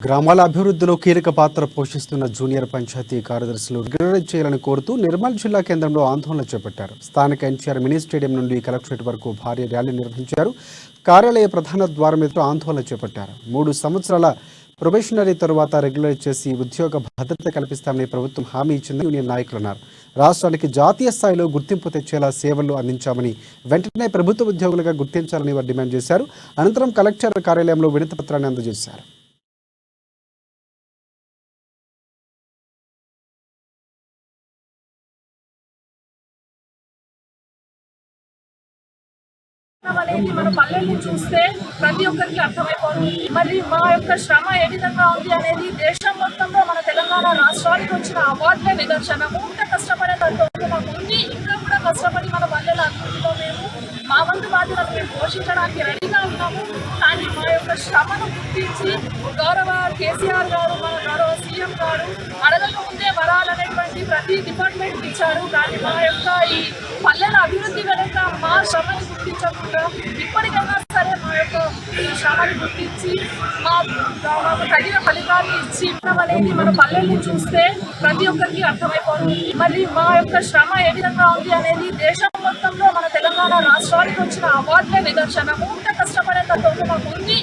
గ్రామాల అభివృద్ధిలో కీలక పాత్ర పోషిస్తున్న జూనియర్ పంచాయతీ కార్యదర్శులు రెగ్యులరైజ్ చేయాలని కోరుతూ నిర్మల్ జిల్లా కేంద్రంలో ఆందోళన చేపట్టారు. స్థానిక ఎన్టీఆర్ మినీ స్టేడియం నుండి కలెక్టరేట్ వరకు భారీ ర్యాలీ నిర్వహించారు. కార్యాలయ ప్రధాన ద్వారం ఎదుట ఆందోళన చేపట్టారు. 3 సంవత్సరాల ప్రొబేషనరీ తరువాత రెగ్యులరైజ్ చేసి ఉద్యోగ భద్రత కల్పిస్తామని ప్రభుత్వం హామీ ఇచ్చిందని యూనియన్ నాయకులు అన్నారు. రాష్ట్రానికి జాతీయ స్థాయిలో గుర్తింపు తెచ్చేలా సేవలు అందించామని, వెంటనే ప్రభుత్వ ఉద్యోగులుగా గుర్తించాలని వారు డిమాండ్ చేశారు. అనంతరం కలెక్టర్ కార్యాలయంలో వినతి పత్రాన్ని అందజేశారు. అనేది మన పల్లెల్ని చూస్తే ప్రతి ఒక్కరికి అర్థమైపోతుంది. మరి మా యొక్క శ్రమ ఏ విధంగా ఉంది అనేది దేశం మొత్తంలో మన తెలంగాణ రాష్ట్రానికి వచ్చిన అవార్డులే నిదర్శనము. ఇంకా కష్టపడే మాకు ఉంది. ఇంకా కూడా కష్టపడి మన పల్లెల అభివృద్ధిలో మేము మా వంతు బాధ్యతను మేము పోషించడానికి రెడీగా ఉన్నాము. కానీ మా యొక్క శ్రమను గుర్తించి గౌరవ కేసీఆర్ గారు, మన గౌరవ సీఎం గారు అడగక ముందే వరాలనేటువంటి ప్రతి డిపార్ట్మెంట్ ఇచ్చారు. కానీ మా యొక్క ఈ పల్లెల అభివృద్ధి కనుక మా శ్రమని గుర్తించకుండా ఇప్పటికైనా సరే మా యొక్క శ్రమని గుర్తించి మాకు తగిన ఫలితాన్ని ఇచ్చి అనేది మన పల్లెల్ని చూస్తే ప్రతి ఒక్కరికి అర్థమైపోతుంది. మరి మా యొక్క శ్రమ ఏ విధంగా ఉంది అనేది దేశం మొత్తంలో మన తెలంగాణ రాష్ట్రానికి వచ్చిన అవార్డులే నిదర్శనము. ఇంకా కష్టపడే మాకు ఉంది.